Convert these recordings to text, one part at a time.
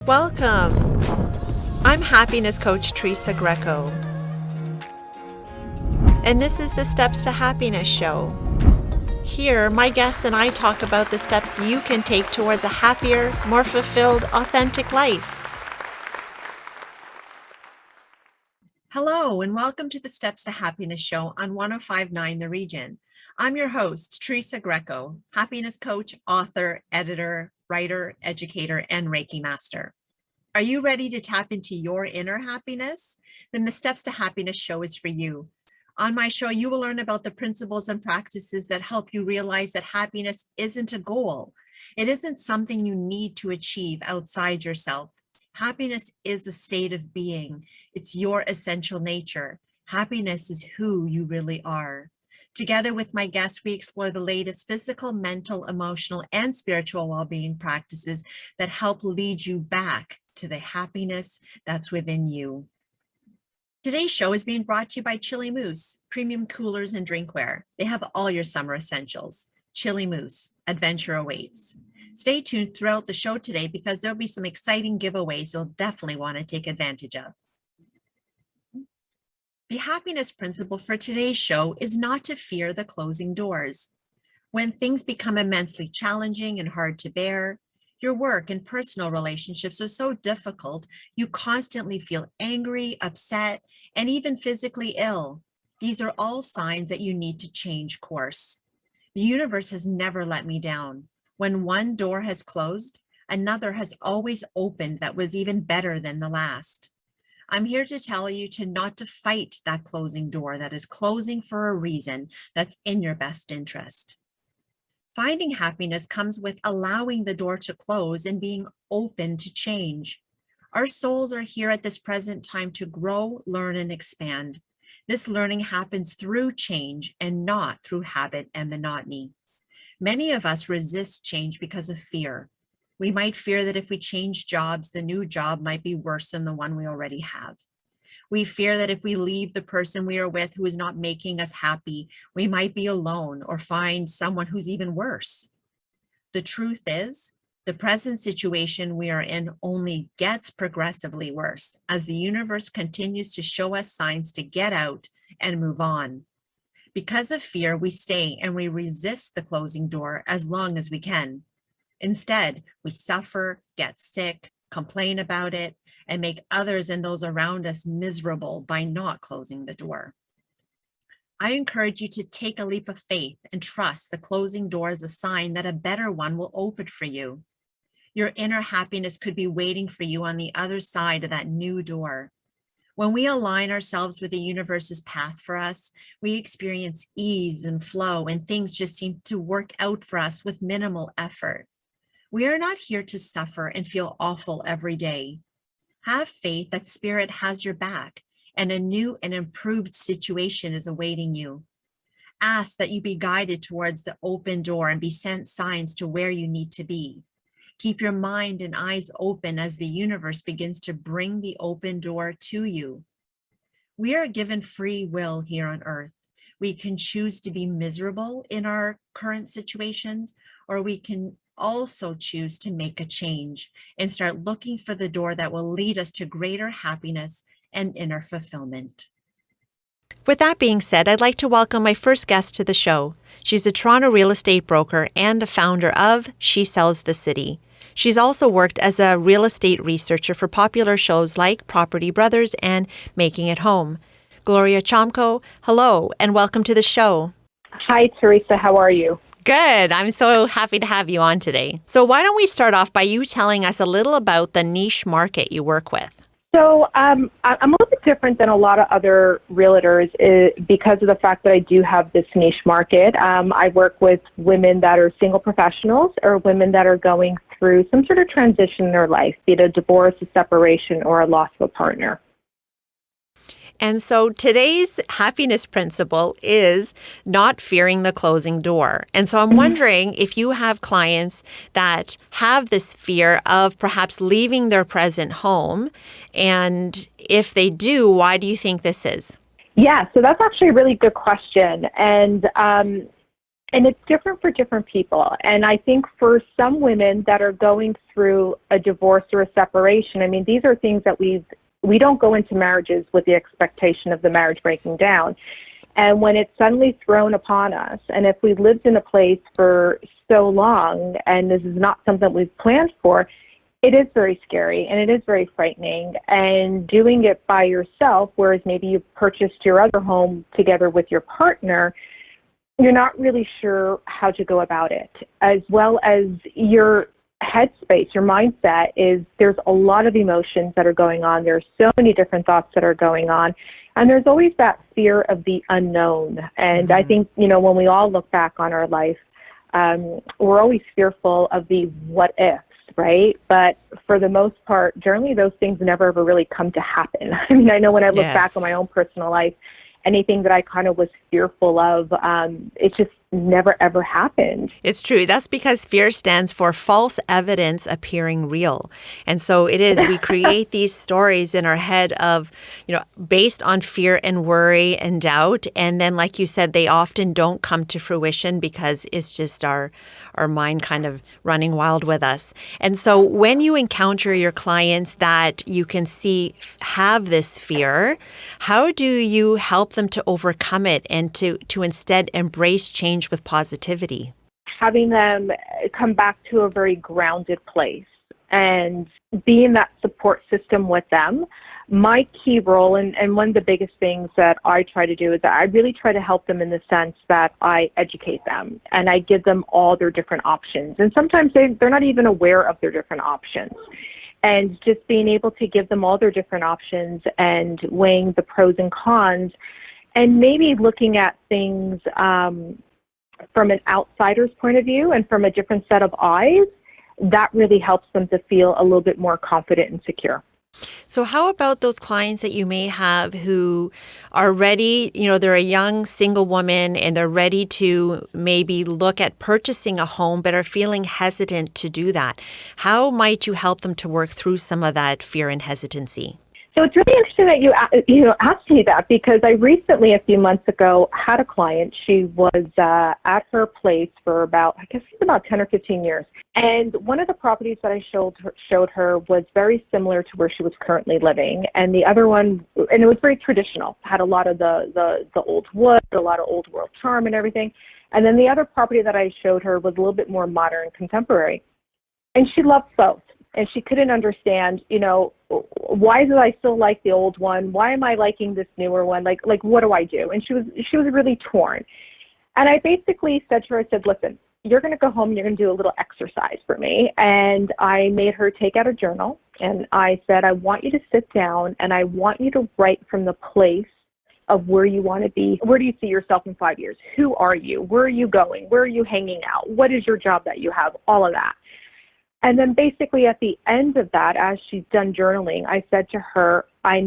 Welcome. I'm happiness coach Teresa Greco, and this is the Steps to Happiness show. Here, my guests and I talk about the steps you can take towards a happier, more fulfilled, authentic life. Hello, and welcome to the Steps to Happiness show on 105.9 The Region. I'm your host, Teresa Greco, happiness coach, author, editor, writer, educator, and Reiki master. Are you ready to tap into your inner happiness? Then the Steps to Happiness show is for you. On my show, you will learn about the principles and practices that help you realize that happiness isn't a goal. It isn't something you need to achieve outside yourself. Happiness is a state of being. It's your essential nature. Happiness is who you really are. Together with my guests, we explore the latest physical, mental, emotional, and spiritual well-being practices that help lead you back to the happiness that's within you. Today's show is being brought to you by Chili Moose, premium coolers and drinkware. They have all your summer essentials. Chili Moose, adventure awaits. Stay tuned throughout the show today because there'll be some exciting giveaways you'll definitely want to take advantage of. The happiness principle for today's show is not to fear the closing doors. When things become immensely challenging and hard to bear, your work and personal relationships are so difficult, you constantly feel angry, upset, and even physically ill. These are all signs that you need to change course. The universe has never let me down. When one door has closed, another has always opened that was even better than the last. I'm here to tell you not to fight that closing door that is closing for a reason that's in your best interest. Finding happiness comes with allowing the door to close and being open to change. Our souls are here at this present time to grow, learn, and expand. This learning happens through change and not through habit and monotony. Many of us resist change because of fear. We might fear that if we change jobs, the new job might be worse than the one we already have. We fear that if we leave the person we are with who is not making us happy, we might be alone or find someone who's even worse. The truth is, the present situation we are in only gets progressively worse as the universe continues to show us signs to get out and move on. Because of fear, we stay and we resist the closing door as long as we can. Instead, we suffer, get sick, complain about it, and make others and those around us miserable by not closing the door. I encourage you to take a leap of faith and trust the closing door as a sign that a better one will open for you. Your inner happiness could be waiting for you on the other side of that new door. When we align ourselves with the universe's path for us, we experience ease and flow, and things just seem to work out for us with minimal effort. We are not here to suffer and feel awful every day. Have faith that spirit has your back and a new and improved situation is awaiting you. Ask that you be guided towards the open door and be sent signs to where you need to be. Keep your mind and eyes open as the universe begins to bring the open door to you. We are given free will here on earth. We can choose to be miserable in our current situations, or we can also choose to make a change and start looking for the door that will lead us to greater happiness and inner fulfillment. With that being said, I'd like to welcome my first guest to the show. She's a Toronto real estate broker and the founder of She Sells the City. She's also worked as a real estate researcher for popular shows like Property Brothers and Making It Home. Gloria Czomko, hello and welcome to the show. Hi, Teresa. How are you? Good. I'm so happy to have you on today. So why don't we start off by you telling us a little about the niche market you work with? So I'm a little bit different than a lot of other realtors because of the fact that I do have this niche market. I work with women that are single professionals or women that are going through some sort of transition in their life, be it a divorce, a separation, or a loss of a partner. And so today's happiness principle is not fearing the closing door. And so I'm wondering if you have clients that have this fear of perhaps leaving their present home. And if they do, why do you think this is? Yeah, so that's actually a really good question. And And it's different for different people. And I think for some women that are going through a divorce or a separation, I mean, these are things that we don't go into marriages with the expectation of the marriage breaking down. And when it's suddenly thrown upon us, and if we lived in a place for so long and this is not something we've planned for, it is very scary and it is very frightening. And doing it by yourself, whereas maybe you purchased your other home together with your partner, you're not really sure how to go about it, as well as your headspace, your mindset is there's a lot of emotions that are going on. There's so many different thoughts that are going on. And there's always that fear of the unknown. And I think, when we all look back on our life, we're always fearful of the what ifs, right? But for the most part, generally those things never ever really come to happen. I mean, I know when I look back on my own personal life, anything that I kind of was fearful of, it just never ever happened. It's true. That's because fear stands for false evidence appearing real. And so it is, we create these stories in our head of, based on fear and worry and doubt. And then, like you said, they often don't come to fruition because it's just our mind kind of running wild with us. And so when you encounter your clients that you can see have this fear, how do you help them to overcome it and to instead embrace change with positivity? Having them come back to a very grounded place and being that support system with them. My key role, and one of the biggest things that I try to do is that I really try to help them in the sense that I educate them and I give them all their different options. And sometimes they're not even aware of their different options. And just being able to give them all their different options and weighing the pros and cons and maybe looking at things from an outsider's point of view and from a different set of eyes, that really helps them to feel a little bit more confident and secure. So how about those clients that you may have who are ready, they're a young single woman and they're ready to maybe look at purchasing a home but are feeling hesitant to do that? How might you help them to work through some of that fear and hesitancy? So it's really interesting that you asked me that, because I recently, a few months ago, had a client. She was at her place for about 10 or 15 years. And one of the properties that I showed her was very similar to where she was currently living. And the other one, and it was very traditional, had a lot of the old wood, a lot of old world charm and everything. And then the other property that I showed her was a little bit more modern, contemporary. And she loved both. And she couldn't understand, why do I still like the old one? Why am I liking this newer one? Like what do I do? And she was really torn. And I basically said to her, I said, listen, you're going to go home and you're going to do a little exercise for me. And I made her take out a journal. And I said, I want you to sit down and I want you to write from the place of where you want to be. Where do you see yourself in 5 years? Who are you? Where are you going? Where are you hanging out? What is your job that you have? All of that. And then basically at the end of that, as she's done journaling, I said to her, I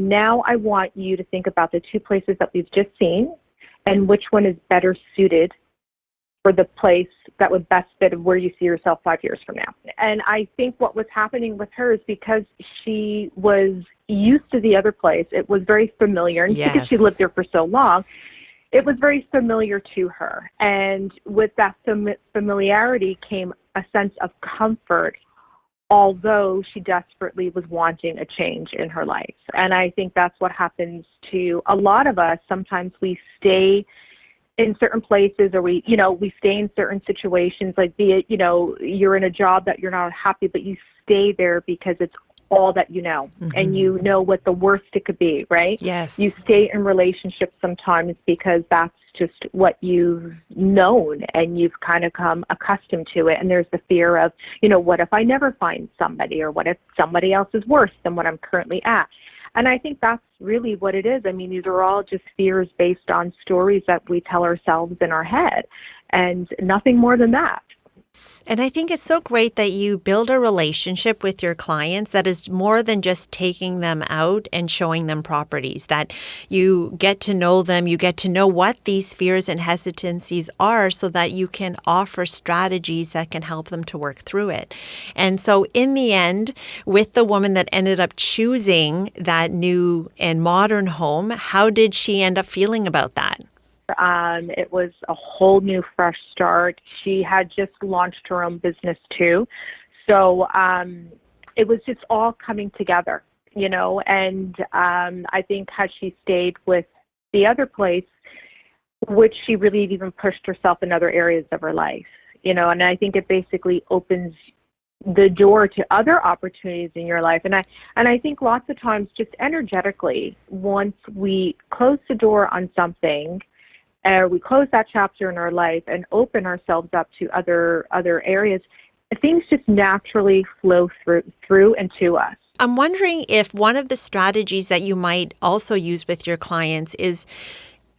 want you to think about the two places that we've just seen and which one is better suited for the place that would best fit where you see yourself 5 years from now. And I think what was happening with her is because she was used to the other place, it was very familiar, and because she lived there for so long, it was very familiar to her. And with that familiarity came a sense of comfort, although she desperately was wanting a change in her life. And I think that's what happens to a lot of us. Sometimes we stay in certain places, or we stay in certain situations, like be it, you're in a job that you're not happy, but you stay there because it's all that you know, and you know what the worst it could be, right? Yes. You stay in relationships sometimes because that's just what you've known and you've kind of come accustomed to it. And there's the fear of, what if I never find somebody, or what if somebody else is worse than what I'm currently at? And I think that's really what it is. I mean, these are all just fears based on stories that we tell ourselves in our head, and nothing more than that. And I think it's so great that you build a relationship with your clients that is more than just taking them out and showing them properties, that you get to know them, you get to know what these fears and hesitancies are so that you can offer strategies that can help them to work through it. And so in the end, with the woman that ended up choosing that new and modern home, how did she end up feeling about that? It was a whole new fresh start. She had just launched her own business too. So it was just all coming together, and I think had she stayed with the other place, would she really even pushed herself in other areas of her life, and I think it basically opens the door to other opportunities in your life. And I think lots of times just energetically, once we close the door on something, we close that chapter in our life and open ourselves up to other areas, things just naturally flow through and to us. I'm wondering if one of the strategies that you might also use with your clients is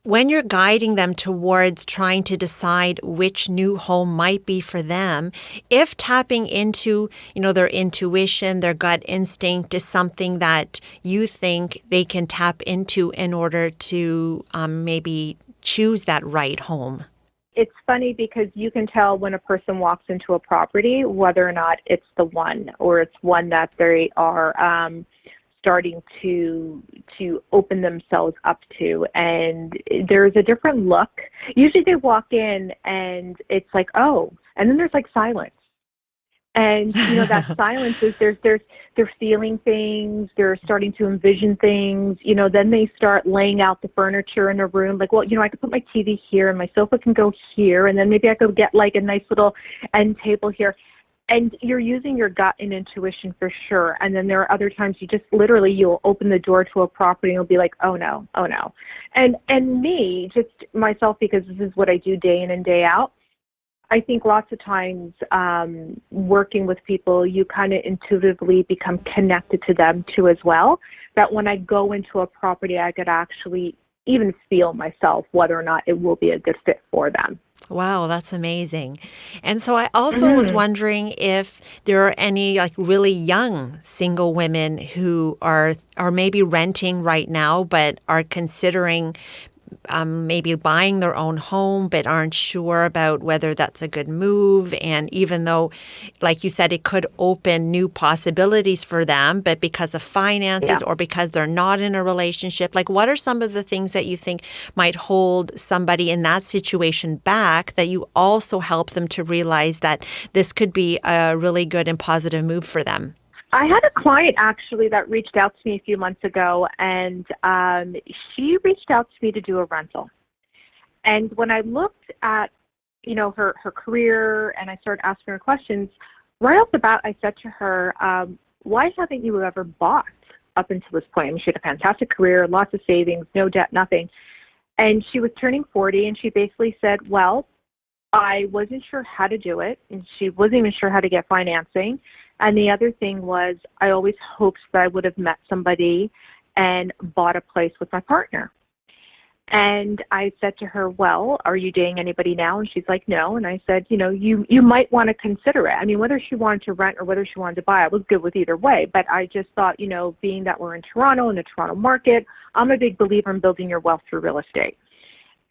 when you're guiding them towards trying to decide which new home might be for them, if tapping into, their intuition, their gut instinct is something that you think they can tap into in order to maybe choose that right home. It's funny because you can tell when a person walks into a property whether or not it's the one, or it's one that they are starting to open themselves up to, and there's a different look. Usually they walk in and it's like, oh, and then there's like silence. And that silence is they're feeling things, they're starting to envision things, then they start laying out the furniture in a room, like, well, I could put my TV here and my sofa can go here, and then maybe I could get like a nice little end table here. And you're using your gut and intuition for sure. And then there are other times you just literally, you'll open the door to a property and you'll be like, oh no. And me, just myself, because this is what I do day in and day out, I think lots of times working with people, you kind of intuitively become connected to them too as well. That when I go into a property, I could actually even feel myself whether or not it will be a good fit for them. Wow, that's amazing. And so I also was wondering if there are any like really young single women who are maybe renting right now, but are considering maybe buying their own home, but aren't sure about whether that's a good move. And even though, like you said, it could open new possibilities for them, but because of finances or because they're not in a relationship, like what are some of the things that you think might hold somebody in that situation back, that you also help them to realize that this could be a really good and positive move for them? I had a client actually that reached out to me a few months ago, and she reached out to me to do a rental. And when I looked at, her career, and I started asking her questions, right off the bat, I said to her, why haven't you ever bought up until this point? I mean, she had a fantastic career, lots of savings, no debt, nothing. And she was turning 40, and she basically said, well, I wasn't sure how to do it, and she wasn't even sure how to get financing. And the other thing was, I always hoped that I would have met somebody and bought a place with my partner. And I said to her, well, are you dating anybody now? And she's like, no. And I said, you might want to consider it. I mean, whether she wanted to rent or whether she wanted to buy, I was good with either way. But I just thought, being that we're in Toronto, in the Toronto market, I'm a big believer in building your wealth through real estate.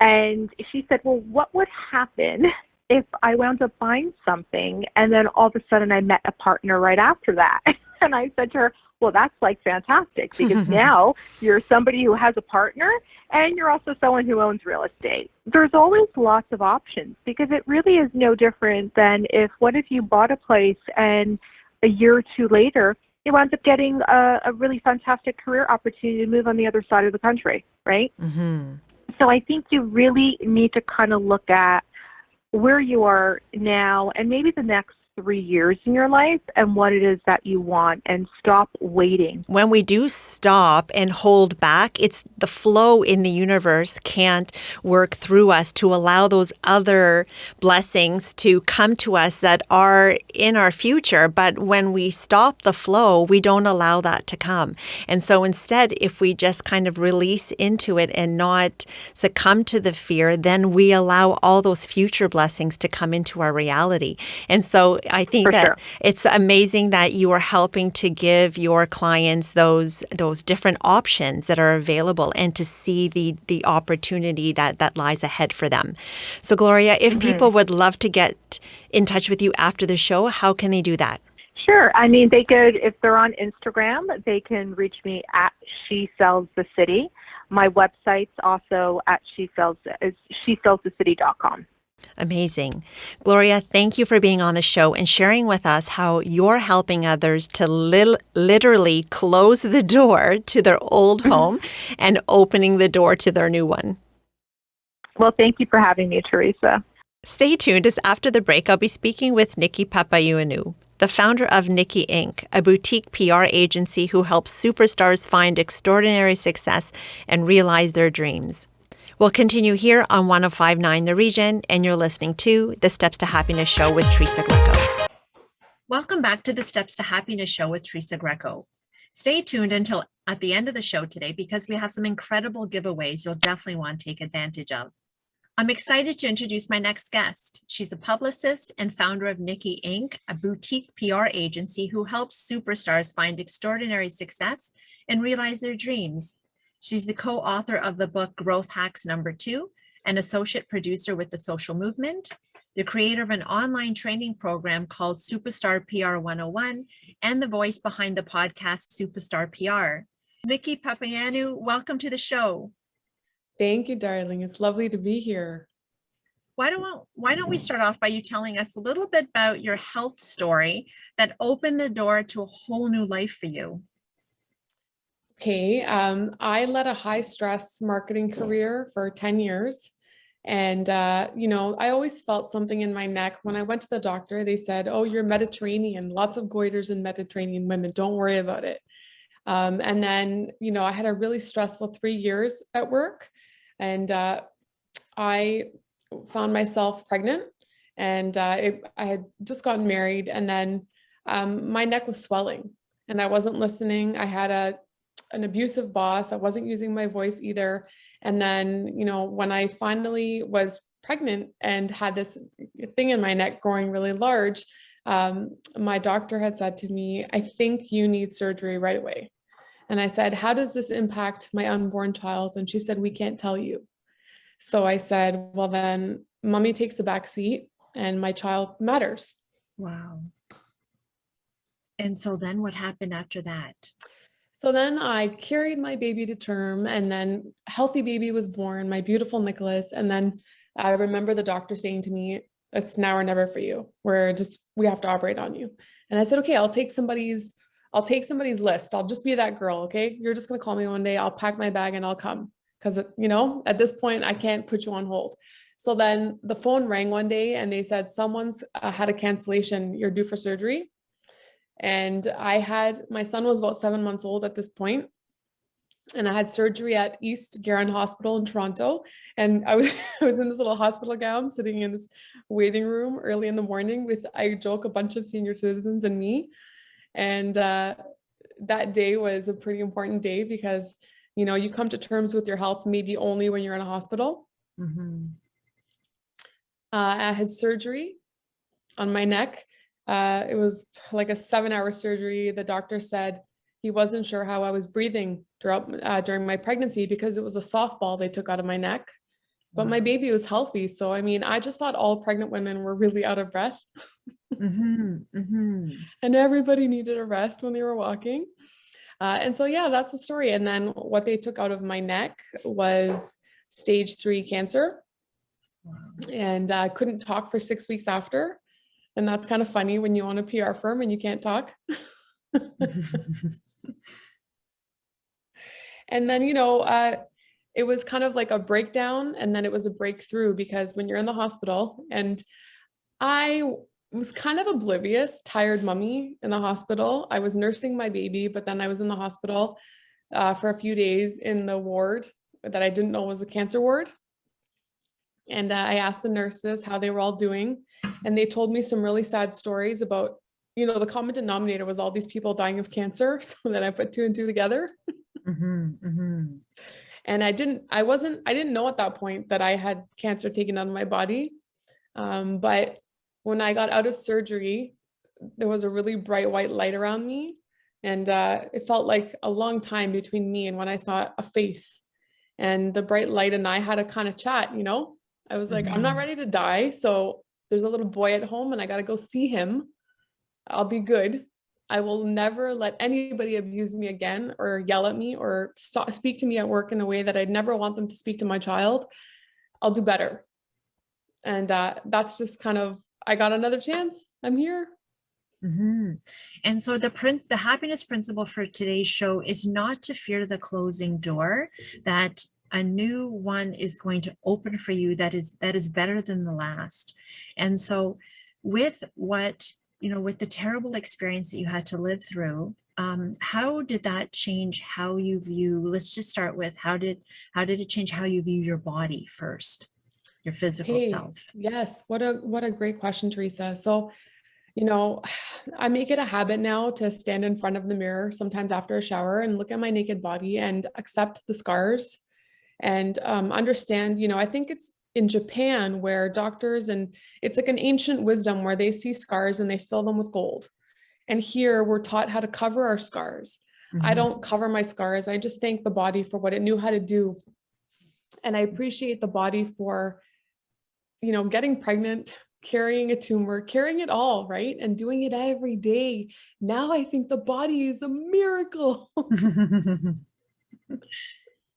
And she said, well, what would happen if I wound up buying something and then all of a sudden I met a partner right after that? And I said to her, well, that's like fantastic, because now you're somebody who has a partner and you're also someone who owns real estate. There's always lots of options, because it really is no different than what if you bought a place and a year or two later you wound up getting a really fantastic career opportunity to move on the other side of the country, right? Mm-hmm. So I think you really need to kind of look at where you are now and maybe the next 3 years in your life and what it is that you want, and stop waiting. When we do stop and hold back, it's the flow in the universe can't work through us to allow those other blessings to come to us that are in our future. But when we stop the flow, we don't allow that to come. And so instead, if we just kind of release into it and not succumb to the fear, then we allow all those future blessings to come into our reality. And so I think that it's amazing that you are helping to give your clients those different options that are available, and to see the opportunity that lies ahead for them. So Gloria, if people would love to get in touch with you after the show, how can they do that? Sure. I mean, they could, if they're on Instagram, they can reach me at She Sells the City. My website's also at shesellsthecity.com. Amazing. Gloria, thank you for being on the show and sharing with us how you're helping others to literally close the door to their old home and opening the door to their new one. Well, thank you for having me, Teresa. Stay tuned, as after the break, I'll be speaking with Niki Papaioannou, the founder of Niki Inc., a boutique PR agency who helps superstars find extraordinary success and realize their dreams. We'll continue here on 105.9 The Region, and you're listening to The Steps to Happiness Show with Teresa Greco. Welcome back to The Steps to Happiness Show with Teresa Greco. Stay tuned until at the end of the show today because we have some incredible giveaways you'll definitely want to take advantage of. I'm excited to introduce my next guest. She's a publicist and founder of Niki Inc., a boutique PR agency who helps superstars find extraordinary success and realize their dreams. She's the co-author of the book Growth Hacks No. 2, an associate producer with The Social Movement, the creator of an online training program called Superstar PR 101, and the voice behind the podcast Superstar PR. Niki Papaioannou, welcome to the show. Thank you, darling. It's lovely to be here. Why don't we start off by you telling us a little bit about your health story that opened the door to a whole new life for you? Okay, I led a high stress marketing career for 10 years. And, I always felt something in my neck. When I went to the doctor, they said, oh, you're Mediterranean, lots of goiters in Mediterranean women, don't worry about it. And then, I had a really stressful 3 years at work, and I found myself pregnant, and I had just gotten married, and then my neck was swelling and I wasn't listening. I had an abusive boss. I wasn't using my voice either. And then, when I finally was pregnant and had this thing in my neck growing really large, my doctor had said to me, I think you need surgery right away. And I said, how does this impact my unborn child? And she said, we can't tell you. So I said, well, then mommy takes a back seat and my child matters. Wow. And so then what happened after that? So then I carried my baby to term, and then a healthy baby was born, my beautiful Nicholas. And then I remember the doctor saying to me, it's now or never for you. We have to operate on you. And I said, okay, I'll take somebody's list. I'll just be that girl. Okay. You're just going to call me one day. I'll pack my bag and I'll come. Cause at this point I can't put you on hold. So then the phone rang one day and they said, someone's had a cancellation. You're due for surgery. And my son was about 7 months old at this point, and I had surgery at East Garron Hospital in Toronto. And I was in this little hospital gown sitting in this waiting room early in the morning with, I joke, a bunch of senior citizens and me. And that day was a pretty important day because, you come to terms with your health maybe only when you're in a hospital. Mm-hmm. I had surgery on my neck. It was like a 7-hour surgery. The doctor said he wasn't sure how I was breathing during my pregnancy because it was a softball they took out of my neck. But my baby was healthy. So, I just thought all pregnant women were really out of breath. Mm-hmm. Mm-hmm. And everybody needed a rest when they were walking. And so, yeah, that's the story. And then what they took out of my neck was stage 3 cancer. Wow. And I couldn't talk for 6 weeks after. And that's kind of funny when you own a PR firm and you can't talk. And then, it was kind of like a breakdown, and then it was a breakthrough, because when you're in the hospital, and I was kind of oblivious, tired mummy in the hospital. I was nursing my baby, but then I was in the hospital for a few days in the ward that I didn't know was the cancer ward. And I asked the nurses how they were all doing. And they told me some really sad stories about, the common denominator was all these people dying of cancer. So then I put 2 and 2 together. Mm-hmm. Mm-hmm. And I didn't know at that point that I had cancer taken out of my body. But when I got out of surgery, there was a really bright white light around me. And it felt like a long time between me and when I saw a face. And the bright light and I had a kind of chat, I was like, I'm not ready to die. So there's a little boy at home and I got to go see him. I'll be good. I will never let anybody abuse me again or yell at me or speak to me at work in a way that I'd never want them to speak to my child. I'll do better. And that's just kind of, I got another chance. I'm here. And so the happiness principle for today's show is not to fear the closing door, that a new one is going to open for you that is better than the last. And so with with the terrible experience that you had to live through, how did that change how you view, let's just start with, how did it change how you view your body first, your physical self? Yes. What a great question, Teresa. So, I make it a habit now to stand in front of the mirror sometimes after a shower and look at my naked body and accept the scars and understand, I think it's in Japan where doctors, and it's like an ancient wisdom where they see scars and they fill them with gold. And here we're taught how to cover our scars. I don't cover my scars. I just thank the body for what it knew how to do. And I appreciate the body for, getting pregnant, carrying a tumor, carrying it all, right? And doing it every day. Now I think the body is a miracle.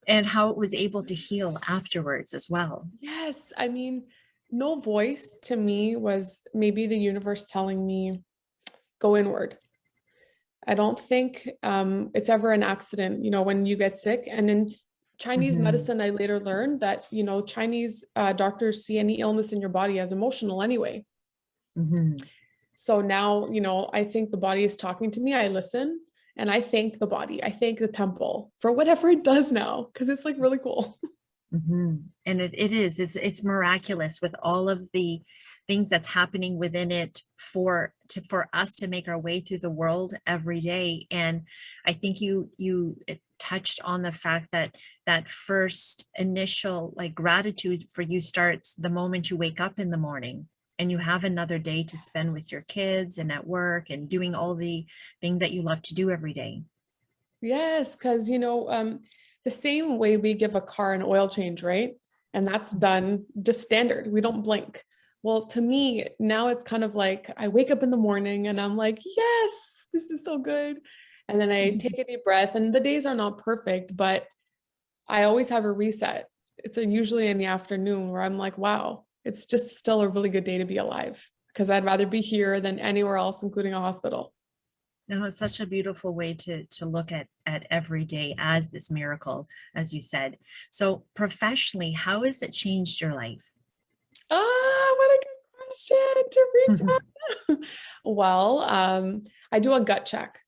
And how it was able to heal afterwards as well. Yes. I mean, no voice to me was maybe the universe telling me, go inward. I don't think it's ever an accident, when you get sick. And in Chinese medicine, I later learned that, Chinese doctors see any illness in your body as emotional anyway. So now, I think the body is talking to me. I listen. And I thank the body. I thank the temple for whatever it does now, because it's like really cool. And it's miraculous with all of the things that's happening within it for us to make our way through the world every day. And I think you touched on the fact that first initial gratitude for you starts the moment you wake up in the morning. And you have another day to spend with your kids and at work and doing all the things that you love to do every day. Yes, because, the same way we give a car an oil change, right? And that's done just standard. We don't blink. Well, to me, now it's kind of like I wake up in the morning and I'm like, yes, this is so good. And then I take a deep breath, and the days are not perfect, but I always have a reset. It's usually in the afternoon where I'm like, wow, it's just still a really good day to be alive, because I'd rather be here than anywhere else, including a hospital. No, it's such a beautiful way to look at every day as this miracle, as you said. So professionally, how has it changed your life? What a good question, Teresa. Well, I do a gut check.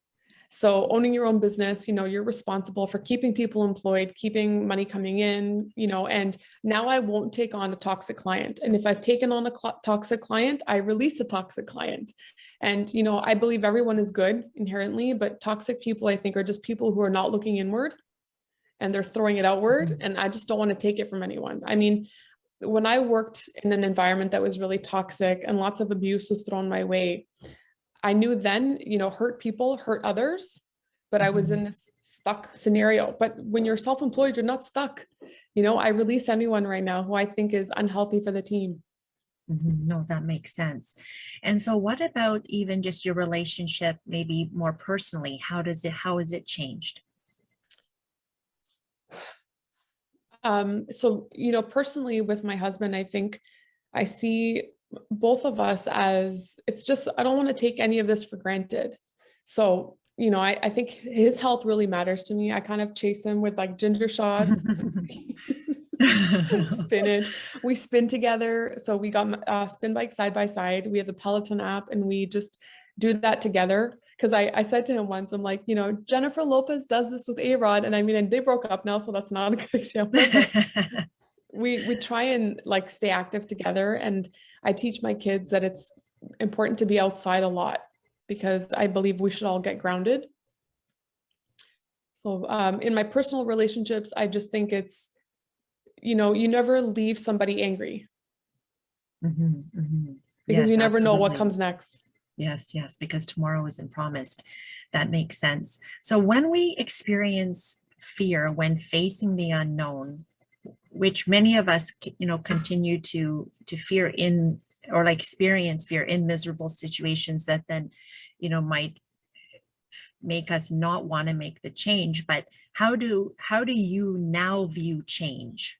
So owning your own business, you're responsible for keeping people employed, keeping money coming in, and now I won't take on a toxic client. And if I've taken on a toxic client, I release a toxic client. And, I believe everyone is good inherently, but toxic people, I think, are just people who are not looking inward and they're throwing it outward. And I just don't want to take it from anyone. I mean, when I worked in an environment that was really toxic and lots of abuse was thrown my way, I knew then, hurt people hurt others, but I was in this stuck scenario. But when you're self-employed, you're not stuck. I release anyone right now who I think is unhealthy for the team. No, that makes sense. And so what about even just your relationship, maybe more personally? How has it changed? So, personally with my husband, I think I see both of us as, it's just, I don't want to take any of this for granted. So, I think his health really matters to me. I kind of chase him with ginger shots, spinach. We spin together. So we got spin bike side by side. We have the Peloton app and we just do that together. Because I said to him once, I'm like, Jennifer Lopez does this with A-Rod. And they broke up now, so that's not a good example. We try and stay active together. And I teach my kids that it's important to be outside a lot, because I believe we should all get grounded. So in my personal relationships, I just think it's, you never leave somebody angry. Because you never know what comes next. Yes, because tomorrow isn't promised. That makes sense. So when we experience fear when facing the unknown, which many of us, continue to fear in, or experience fear in miserable situations that then, might make us not want to make the change. But how do you now view change?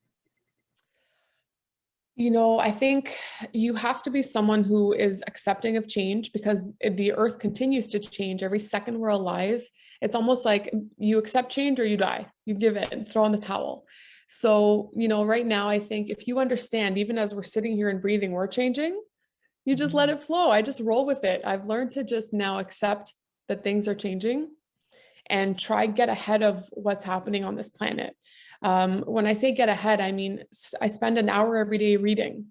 I think you have to be someone who is accepting of change, because the earth continues to change every second we're alive. It's almost like you accept change or you die. You give in, throw in the towel. So, right now, I think if you understand, even as we're sitting here and breathing, we're changing, you just let it flow. I just roll with it. I've learned to just now accept that things are changing and try get ahead of what's happening on this planet. When I say get ahead, I mean, I spend an hour every day reading,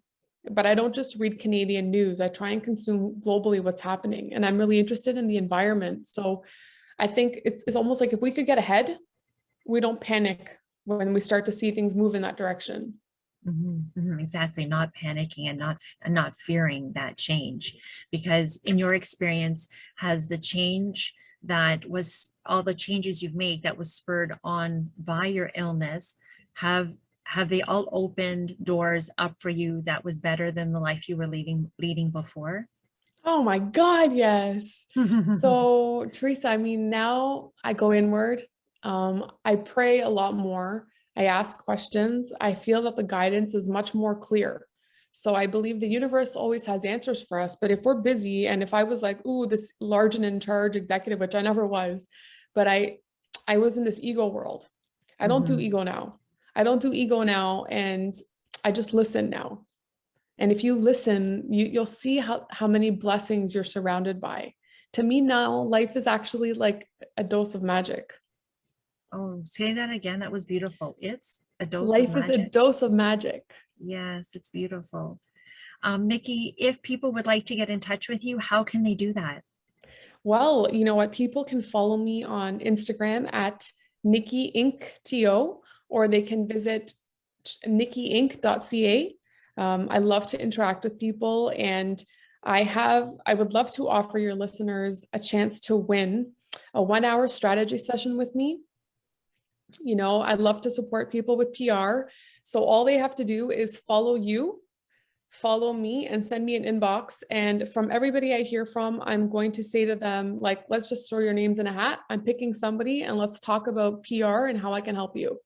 but I don't just read Canadian news. I try and consume globally what's happening, and I'm really interested in the environment. So I think it's almost like if we could get ahead, we don't panic when we start to see things move in that direction. Exactly. Not panicking and not fearing that change, because in your experience, has the change that was all the changes you've made that was spurred on by your illness, have they all opened doors up for you that was better than the life you were leading before? Oh my God, yes. So Teresa, I mean, now I go inward. I pray a lot more. I ask questions. I feel that the guidance is much more clear. So I believe the universe always has answers for us. But if we're busy, and if I was like, ooh, this large and in charge executive, which I never was, but I was in this ego world. I don't do ego now. And I just listen now. And if you listen, you'll see how many blessings you're surrounded by. To me now, life is actually like a dose of magic. Oh, say that again. That was beautiful. It's a dose Life of magic. is a dose of magic. Yes, it's beautiful. Niki, if people would like to get in touch with you, how can they do that? Well, you know what? People can follow me on Instagram at Niki Inc. TO, or they can visit nikiinc.ca. I love to interact with people, and I would love to offer your listeners a chance to win a 1-hour strategy session with me. I'd love to support people with PR. So all they have to do is follow me, and send me an inbox. And from everybody I hear from, I'm going to say to them, like, let's just throw your names in a hat. I'm picking somebody, and let's talk about PR and how I can help you.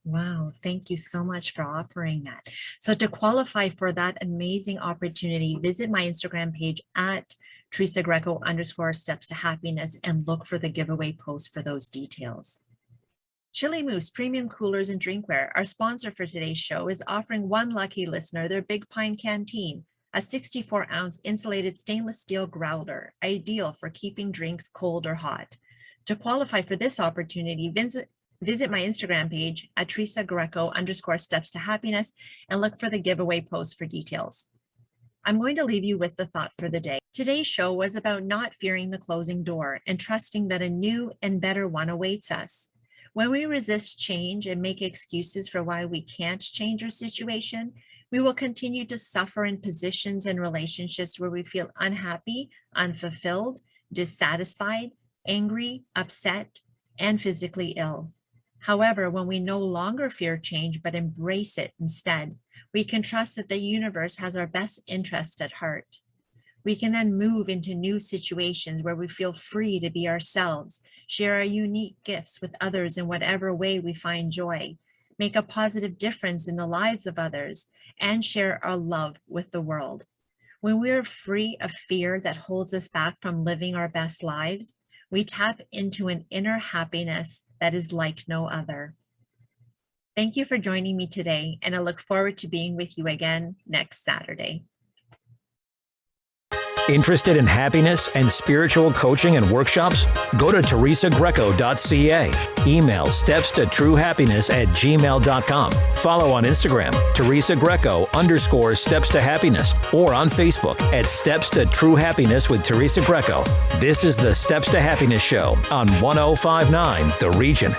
Wow, thank you so much for offering that. So to qualify for that amazing opportunity, visit my Instagram page at Teresa Greco _steps to happiness and look for the giveaway post for those details. Chili Moose Premium Coolers and Drinkware, our sponsor for today's show, is offering one lucky listener their Big Pine Canteen, a 64-ounce insulated stainless steel growler, ideal for keeping drinks cold or hot. To qualify for this opportunity, visit my Instagram page at Teresa Greco _steps to happiness and look for the giveaway post for details. I'm going to leave you with the thought for the day. Today's show was about not fearing the closing door and trusting that a new and better one awaits us. When we resist change and make excuses for why we can't change our situation, we will continue to suffer in positions and relationships where we feel unhappy, unfulfilled, dissatisfied, angry, upset, and physically ill. However, when we no longer fear change but embrace it instead, we can trust that the universe has our best interest at heart. We can then move into new situations where we feel free to be ourselves, share our unique gifts with others in whatever way we find joy, make a positive difference in the lives of others, and share our love with the world. When we are free of fear that holds us back from living our best lives, we tap into an inner happiness that is like no other. Thank you for joining me today, and I look forward to being with you again next Saturday. Interested in happiness and spiritual coaching and workshops? Go to teresagreco.ca. Email stepstotruehappiness@gmail.com. Follow on Instagram, Teresa Greco _steps to happiness, or on Facebook at Steps to True Happiness with Teresa Greco. This is the Steps to Happiness Show on 105.9 The Region.